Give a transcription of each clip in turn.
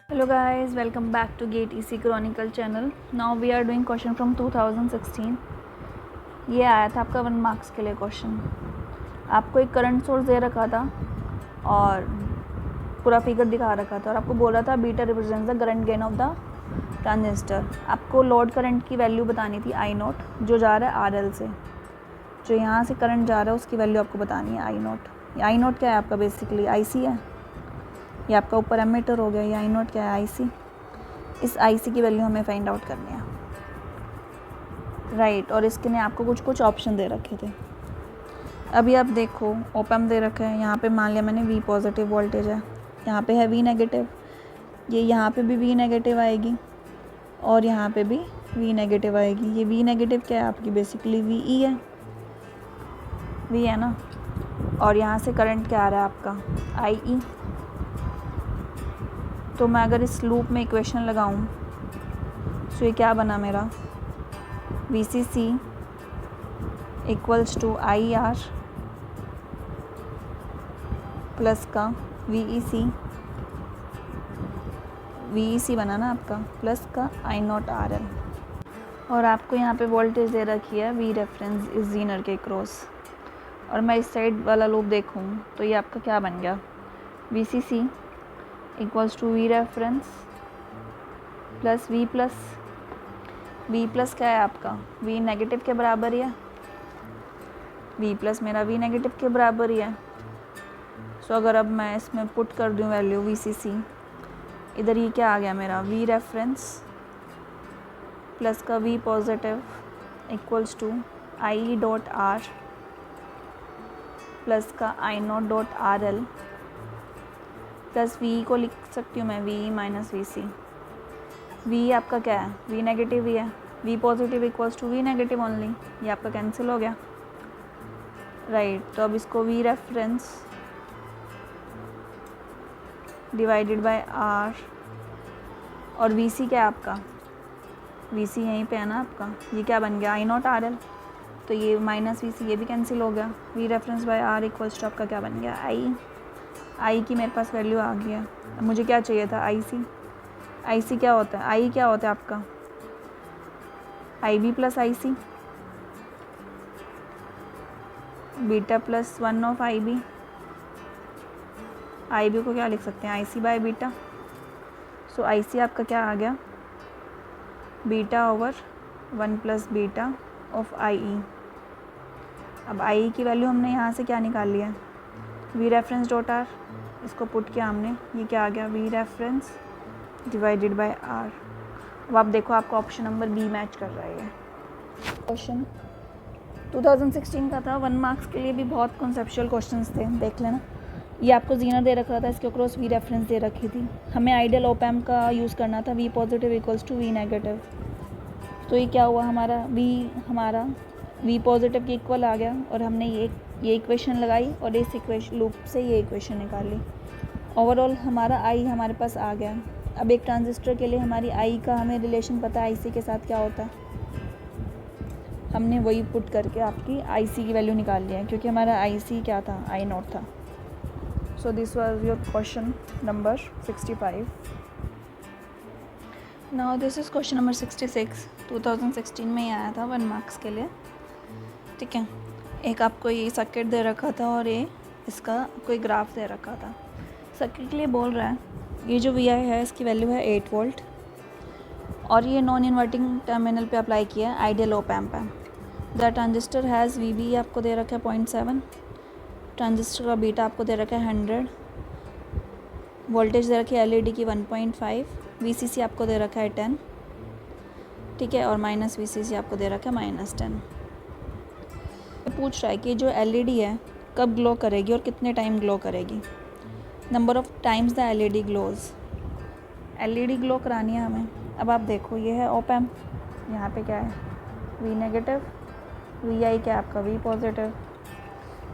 Hello guys, welcome back to Gate EC Chronicle channel. Now we are doing question from 2016. ये आया था आपका 1 marks के लिए क्वेश्चन। आपको एक करंट सोर्स दे रखा था और पूरा फिगर दिखा रखा था और आपको बोला था beta represents the current gain of the transistor. आपको लोड करंट की वैल्यू बतानी थी आई नोट, जो जा रहा है आर एल से। जो यहाँ से करंट जा रहा है उसकी वैल्यू आपको बतानी है आई नोट। आई नोट क्या है आपका? बेसिकली आई सी है। ये आपका ऊपर एमीटर हो गया। ये आई नोट क्या है? आई सी। इस आई सी की वैल्यू हमें फाइंड आउट करनी है, राइट। और इसके ने आपको कुछ ऑप्शन दे रखे थे। अभी आप देखो ओप एम्प दे रखा है। यहाँ पे मान लिया मैंने वी पॉजिटिव वोल्टेज है, यहाँ पे है वी नेगेटिव। ये यहाँ पे भी वी नेगेटिव आएगी और यहाँ पे भी वी नेगेटिव आएगी। ये वी नेगेटिव क्या है आपकी? बेसिकली वी ई है, वी है ना। और यहाँ से करंट क्या आ रहा है आपका? आई ई। तो मैं अगर इस लूप में इक्वेशन लगाऊं तो ये क्या बना मेरा? V C C equals to I R plus का वी ई सी बना ना आपका, प्लस का आई नॉट आर एल। और आपको यहाँ पे वोल्टेज दे रखी है वी रेफरेंस इस जीनर के क्रॉस। और मैं इस साइड वाला लूप देखूँ तो ये आपका क्या बन गया? V C C equals to V reference plus V plus क्या है आपका? वी नेगेटिव के बराबर ही है। वी प्लस मेरा वी नेगेटिव के बराबर ही है। सो अगर अब मैं इसमें पुट कर दूँ वैल्यू वी सी सी, इधर ये क्या आ गया मेरा? वी रेफरेंस प्लस का V positive equals to I dot R plus का I naught dot R L plus V को लिख सकती हूँ मैं V minus V C. V आपका क्या है? वी नेगेटिव ही है। V positive equals to V negative only. ये आपका कैंसिल हो गया, राइट। तो अब इसको V reference divided by R और वी सी क्या है आपका? वी सी यहीं पे है ना आपका। ये क्या बन गया? आई नॉट आर एल। तो ये माइनस वी सी ये भी कैंसिल हो गया। V reference by R equals to आपका क्या बन गया? आई की मेरे पास वैल्यू आ गई है। मुझे क्या चाहिए था? आई सी क्या होता है? आई क्या होता है आपका? I B plus I C, beta plus 1 of I B को क्या लिख सकते हैं? आई सी बाय बीटा। सो आई सी आपका क्या आ गया? Beta over 1 plus beta of I E. अब आई की वैल्यू हमने यहाँ से क्या निकाल लिया? V reference dot R. इसको पुट किया हमने, ये क्या आ गया? V reference divided by R. अब आप देखो आपका ऑप्शन नंबर बी मैच कर रहा है। क्वेश्चन 2016 का था, 1 मार्क्स के लिए भी बहुत कॉन्सेप्चुअल क्वेश्चंस थे, देख लेना। ये आपको जीनर दे रखा था, इसके क्रॉस वी रेफरेंस दे रखी थी। हमें आइडियल ओप एम्प का यूज़ करना था, V positive equals to V negative. तो ये क्या हुआ हमारा? वी पॉजिटिव के इक्वल आ गया और हमने ये इक्वेशन लगाई और इस इक्वेशन लूप से ये इक्वेशन निकाली। ओवरऑल हमारा आई हमारे पास आ गया। अब एक ट्रांजिस्टर के लिए हमारी आई का हमें रिलेशन पता है आई सी के साथ क्या होता है। हमने वही पुट करके आपकी आई सी की वैल्यू निकाल लिया है, क्योंकि हमारा आई सी क्या था? आई नॉट था। So this was your question number 65। Now this is question number 66। 2016 में ही आया था 1 मार्क्स के लिए, ठीक है। एक आपको ये सर्किट दे रखा था और ये इसका कोई ग्राफ दे रखा था। सर्किट के लिए बोल रहा है ये जो वी आई है इसकी वैल्यू है 8 वोल्ट और ये नॉन इन्वर्टिंग टर्मिनल पे अप्लाई किया है, आइडियल ओप एम्प है। The transistor has V B आपको दे रखा है 0.7, ट्रांजिस्टर का बीटा आपको दे रखा है 100, वोल्टेज दे रखी है एल ई डी की 1.5, वी सी सी आपको दे रखा है 10, ठीक है, और माइनस वी सी सी आपको दे रखा है -10। पूछ रहा है कि जो एल ई डी है कब ग्लो करेगी और कितने टाइम ग्लो करेगी। Number of times the L E D glows. L E D glow करानी है हमें। अब आप देखो ये है ओप एम्प, यहाँ पे क्या है? वी नेगेटिव, वी आई क्या है आपका? V positive.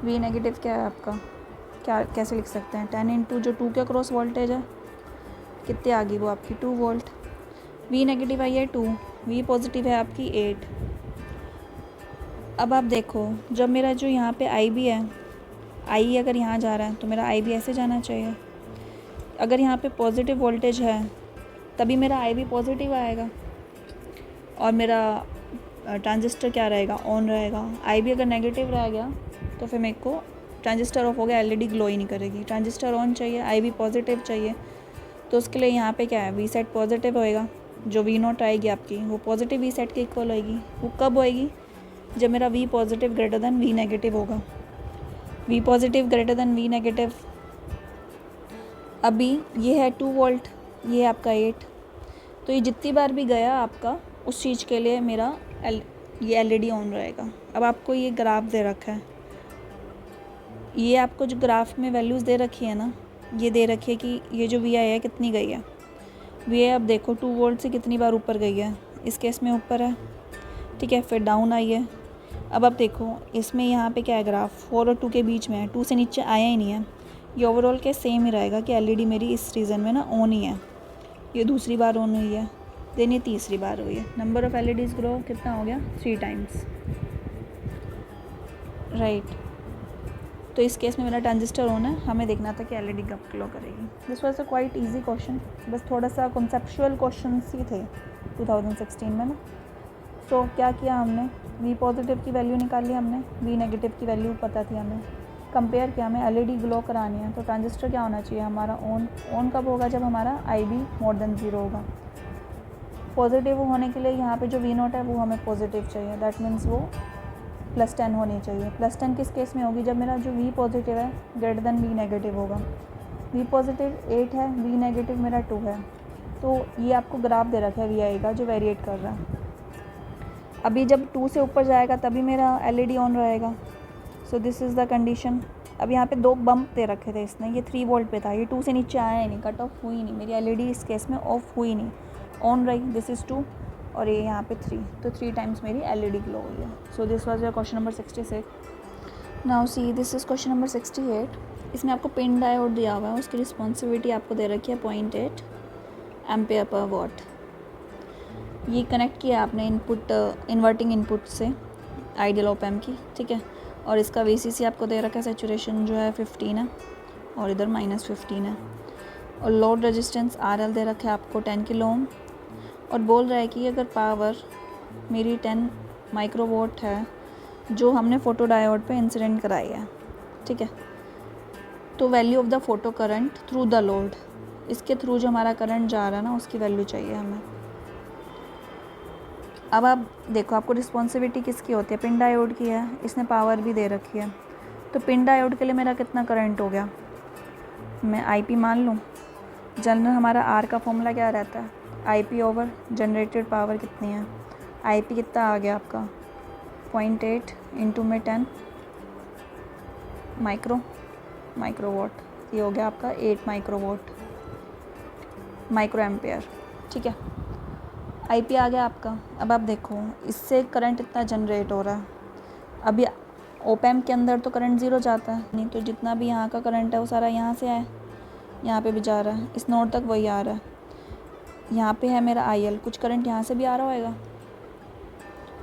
वी नेगेटिव क्या है आपका? क्या कैसे लिख सकते हैं? 10 इंटू जो 2 के क्रॉस वोल्टेज है, कितने आ गई वो आपकी? 2 वोल्ट। वी नेगेटिव आई है 2, वी पॉजिटिव है आपकी 8। अब आप देखो जब मेरा जो यहाँ पे आई बी है, आई अगर यहाँ जा रहा है तो मेरा आई भी ऐसे जाना चाहिए। अगर यहाँ पे पॉजिटिव वोल्टेज है तभी मेरा आई भी पॉजिटिव आएगा और मेरा ट्रांजिस्टर क्या रहेगा, ऑन रहेगा। आई भी अगर नेगेटिव रह गया तो फिर मेरे को ट्रांजिस्टर ऑफ हो गया, एलईडी ग्लो ही नहीं करेगी। ट्रांजिस्टर ऑन चाहिए, आई भी पॉजिटिव चाहिए, तो उसके लिए यहाँ पे क्या है, वी सेट पॉजिटिव होएगा। जो वी नॉट आएगी आपकी वो पॉजिटिव वी सेट के इक्वल होएगी। वो कब होएगी, जब मेरा V positive greater than V negative होगा। V positive greater than V negative, अभी ये है 2 वोल्ट, ये है आपका 8, तो ये जितनी बार भी गया आपका उस चीज़ के लिए मेरा ये एलईडी ऑन रहेगा। अब आपको ये ग्राफ दे रखा है, ये आपको जो ग्राफ में वैल्यूज़ दे रखी है ना, ये दे रखी है कि ये जो वी आई है कितनी गई है। वी आई अब देखो 2 वोल्ट से कितनी बार ऊपर गई है, इस केस में ऊपर है, ठीक है, फिर डाउन आई है। अब आप देखो इसमें यहाँ पे क्या है, ग्राफ 4 और 2 के बीच में है, 2 से नीचे आया ही नहीं है। ये ओवरऑल के सेम ही रहेगा कि एलईडी मेरी इस रीजन में ना ऑन ही है। ये दूसरी बार ऑन हुई है, देन ये तीसरी बार हुई है। नंबर ऑफ़ एलईडीज़ ग्रो कितना हो गया, 3 टाइम्स, राइट। तो इस केस में मेरा ट्रांजिस्टर ऑन है, हमें देखना था कि एलईडी कब ग्लो करेगी। This was a quite easy question, बस थोड़ा सा कॉन्सेप्चुअल क्वेश्चंस ही थे 2016 में ना। सो क्या किया हमने, वी पॉजिटिव की वैल्यू निकाली हमने, वी नेगेटिव की वैल्यू पता थी हमें, कंपेयर किया, हमें एलईडी ग्लो करानी है तो ट्रांजिस्टर क्या होना चाहिए हमारा, ऑन कब होगा, जब हमारा आई बी मोर देन 0 होगा। पॉजिटिव होने के लिए यहाँ पे जो वी नॉट है वो हमें पॉजिटिव चाहिए, दैट मीन्स वो +10 होनी चाहिए। +10 किस केस में होगी, जब मेरा जो वी पॉजिटिव है ग्रेटर देन वी नेगेटिव होगा। वी पॉजिटिव 8 है, वी नेगेटिव मेरा 2 है, तो ये आपको ग्राफ दे रखा है वी आई का जो वेरिएट कर रहा है। अभी जब 2 से ऊपर जाएगा तभी मेरा एलईडी ऑन रहेगा। So this is the condition. अब यहाँ पे 2 बम्प दे रखे थे इसने, ये 3 वोल्ट पे था, ये 2 से नीचे आया ही नहीं, कट ऑफ हुई नहीं, मेरी एलईडी इस केस में ऑफ हुई नहीं, ऑन रही। दिस इज़ 2 और ये यहाँ पे 3, तो 3 टाइम्स मेरी एलईडी ग्लो हुई है। So this was your question number 66। Now see this is question number 68। इसमें आपको पिन डायोड दिया हुआ है, उसकी रिस्पॉन्सिबिलिटी आपको दे रखी है 0.8 एम्पेयर पर वॉट। ये कनेक्ट किया आपने इनपुट इन्वर्टिंग इनपुट से आइडियल ऑप एम्प की, ठीक है। और इसका VCC आपको दे रखा है, सैचुरेशन जो है 15 है और इधर -15 है। और लोड रेजिस्टेंस RL दे रखा है आपको 10 किलो ओम, और बोल रहा है कि अगर पावर मेरी 10 माइक्रोवॉट है जो हमने फ़ोटो डायोड पे इंसिडेंट कराई है, ठीक है, तो value of the photo current through the load, इसके थ्रू जो हमारा करंट जा रहा है ना उसकी वैल्यू चाहिए हमें। अब आप देखो आपको रिस्पॉन्सिबिलिटी किसकी होती है, पिन डायोड की है, इसने पावर भी दे रखी है, तो पिन डायोड के लिए मेरा कितना करंट हो गया, मैं IP मान लूँ। जनरल हमारा R का फॉर्मूला क्या रहता है, IP ओवर जनरेटेड पावर कितनी है, IP कितना आ गया आपका 0.8 इंटू में 10 माइक्रोवाट, ये हो गया आपका 8 माइक्रो एम्पेयर, ठीक है। IP आ गया आपका। अब आप देखो इससे करंट इतना जनरेट हो रहा है, अभी ओप एम्प के अंदर तो करंट 0 जाता है नहीं, तो जितना भी यहाँ का करंट है वो सारा यहाँ से आए, यहाँ पे भी जा रहा है, इस नोड तक वही आ रहा है। यहाँ पे है मेरा IL, कुछ करंट यहाँ से भी आ रहा होएगा,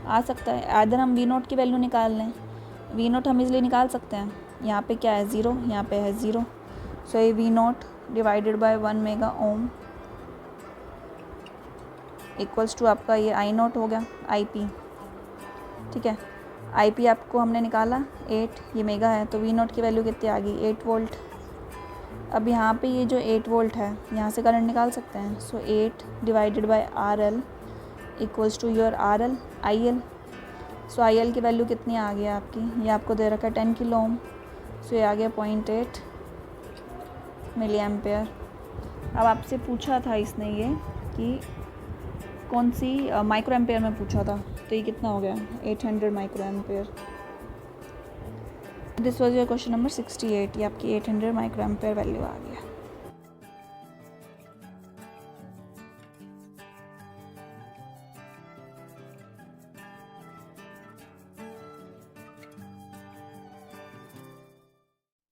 आ सकता है। आइदर हम V नोट की वैल्यू निकाल लें, V नोट हम इजली निकाल सकते हैं। यहाँ पे क्या है 0, यहाँ पे है 0, सो ये V naught divided by 1 mega ohm equals to आपका ये I नोट हो गया IP, ठीक है। IP आपको हमने निकाला 8, ये मेगा है, तो V नोट की वैल्यू कितनी आ गई 8 वोल्ट। अब यहाँ पे ये जो 8 वोल्ट है यहाँ से करंट निकाल सकते हैं, so 8 divided by RL equals to your RL IL। So IL की वैल्यू कितनी आ गई आपकी, ये आपको दे रखा है 10 किलो ओम, सो ये आ गया 0.8 मिली एम्पेयर। अब आपसे पूछा था इसने ये कि कौन सी माइक्रो एम्पेयर में पूछा था, तो ये कितना हो गया 800 micro ampere. This was your question number 68, ये आपकी 800 माइक्रो एम्पेयर वैल्यू आ गया।